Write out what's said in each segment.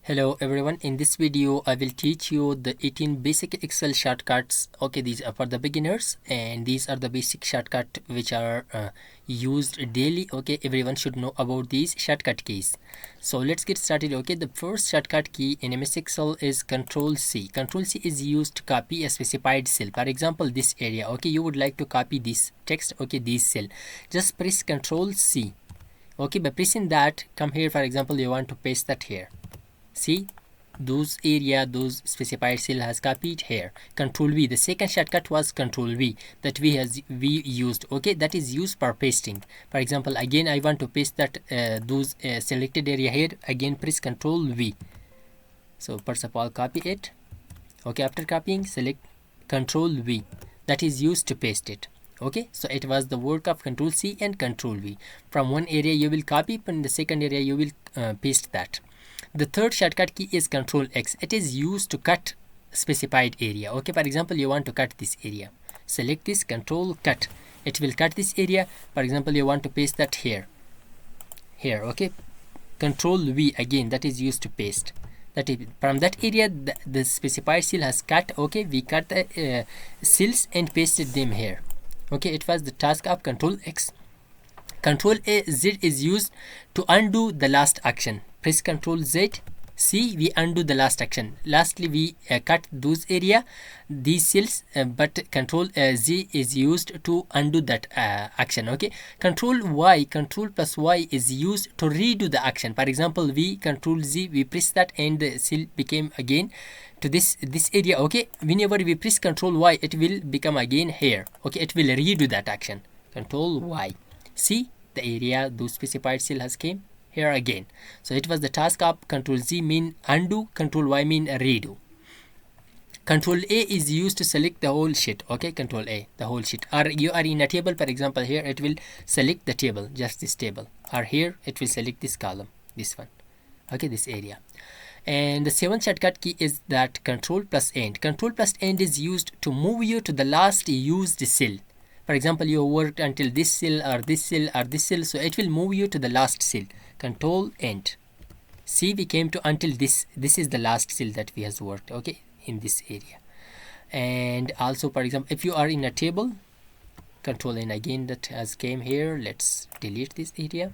Hello everyone, in this video I will teach you the 18 basic Excel shortcuts. Okay, these are for the beginners and these are the basic shortcuts which are used daily. Okay, everyone should know about these shortcut keys. So let's get started. Okay, the first shortcut key in MS Excel is Control C. Control C is used to copy a specified cell. For example, this area. Okay, you would like to copy this text. Okay, this cell. Just press Control C. Okay, by pressing that, come here. For example, you want to paste that here. See, those specified cell has copied here. Control V. The second shortcut was Control V that we used. Okay, that is used for pasting. For example, again I want to paste that those selected area here. Again press Control V. So first of all copy it. Okay, after copying select Control V. That is used to paste it. Okay, so it was the work of Control C and Control V. From one area you will copy, from the second area you will paste that. The third shortcut key is Control X. It is used to cut specified area. Okay, for example, you want to cut this area. Select this, Control Cut. It will cut this area. For example, you want to paste that here. Here, okay. Control V again. That is used to paste. That is from that area the specified cell has cut. Okay, we cut the cells and pasted them here. Okay, it was the task of Control X. Control Z is used to undo the last action. Press Control Z. See, we undo the last action. Lastly, we cut those area, these cells, but Control Z is used to undo that action. Okay. Control Y, Control plus Y is used to redo the action. For example, we Control Z, we press that and the cell became again to this area. Okay. Whenever we press Control Y, it will become again here. Okay. It will redo that action. Control Y. See, the area those specified cell has came here again. So it was the task of Control Z mean undo, Control Y mean redo. Control A is used to select the whole sheet. Okay, Control A, the whole sheet. Or you are in a table, for example, here it will select the table, just this table. Or here it will select this column, this one. Okay, this area. And the seventh shortcut key is that Control plus End. Control plus End is used to move you to the last used cell. For example, you worked until this cell or this cell or this cell, so it will move you to the last cell. Control End. See, we came to until this. This is the last cell that we has worked. Okay, in this area. And also, for example, if you are in a table, Control N again that has came here. Let's delete this area.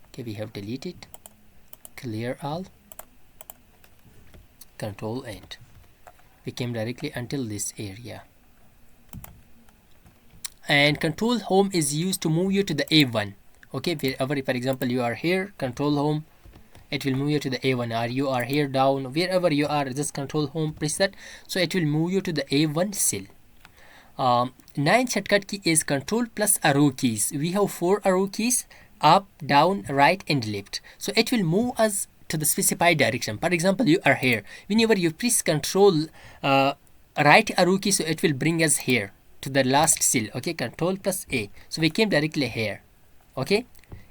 Okay, we have deleted. Clear all. Control End. We came directly until this area. And Control Home is used to move you to the A1. Okay, wherever, for example, you are here, Control Home, it will move you to the A1. Or you are here down, wherever you are, just Control Home, press that. So it will move you to the A1 cell. Ninth shortcut key is Control plus arrow keys. We have 4 arrow keys: up, down, right, and left. So it will move us to the specified direction. For example, you are here. Whenever you press Control right arrow key, so it will bring us here to the last cell. Okay, Control plus A. So we came directly here. Okay,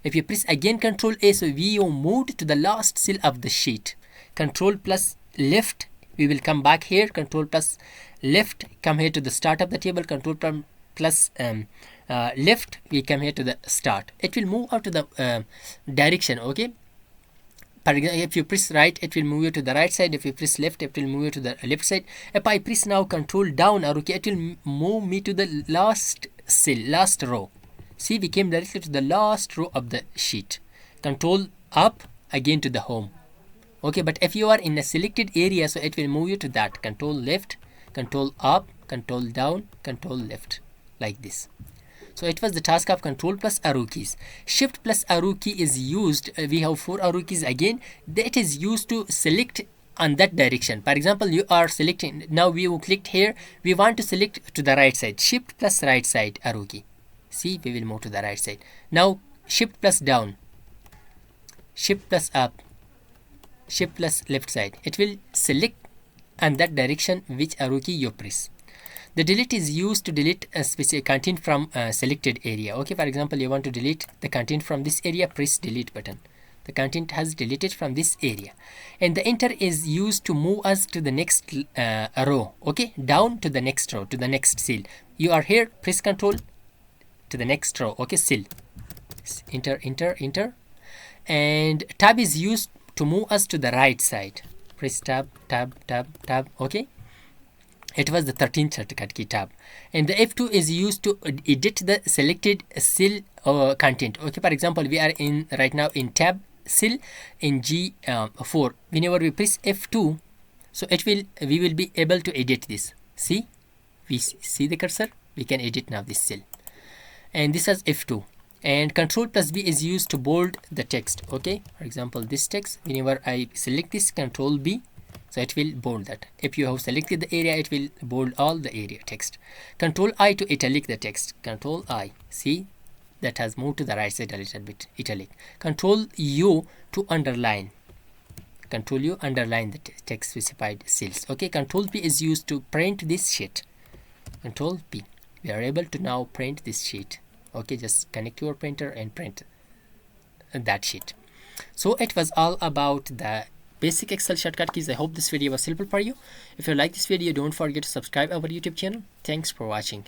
if you press again Control A, so we moved to the last cell of the sheet. Control plus left, we will come back here. Control plus left, come here to the start of the table. Control plus left, we come here to the start. It will move out to the direction. Okay, for example, if you press right, it will move you to the right side. If you press left, it will move you to the left side. If I press now Control down arrow key, it will move me to the last cell, last row. See, we came directly to the last row of the sheet. Control up, again to the home. Okay, but if you are in a selected area, so it will move you to that. Control left, Control up, Control down, Control left, like this. So it was the task of Control plus arrow keys. Shift plus arrow key is used. We have 4 arrow keys again. That is used to select on that direction. For example, you are selecting. Now we have clicked here. We want to select to the right side. Shift plus right side arrow key. See, we will move to the right side. Now Shift plus down, Shift plus up, Shift plus left side. It will select on that direction which arrow key you press. The delete is used to delete a specific content from a selected area. Okay, for example, you want to delete the content from this area, press delete button. The content has deleted from this area. And the enter is used to move us to the next row. Okay, down to the next row, to the next cell. You are here, press Control to the next row. Okay, cell. Enter. And tab is used to move us to the right side. Press tab, tab, tab, tab. Okay, it was the 13th shortcut key, tab. And the F2 is used to edit the selected cell content. Okay, for example, we are in right now in tab cell in G4. Whenever we press F2, so we will be able to edit this. See, we see the cursor, we can edit now this cell. And this is F2. And Control plus B is used to bold the text. Okay, for example, this text, whenever I select this, Control B, so it will bold that. If you have selected the area, it will bold all the area text. Control I to italic the text. Control I, see, that has moved to the right side a little bit, italic. Control U to underline. Control U, underline the text specified cells. Okay, Control P is used to print this sheet. Control P, we are able to now print this sheet. Okay, just connect your printer and print that sheet. So it was all about the basic Excel shortcut keys. I hope this video was helpful for you. If you like this video, don't forget to subscribe our YouTube channel. Thanks for watching.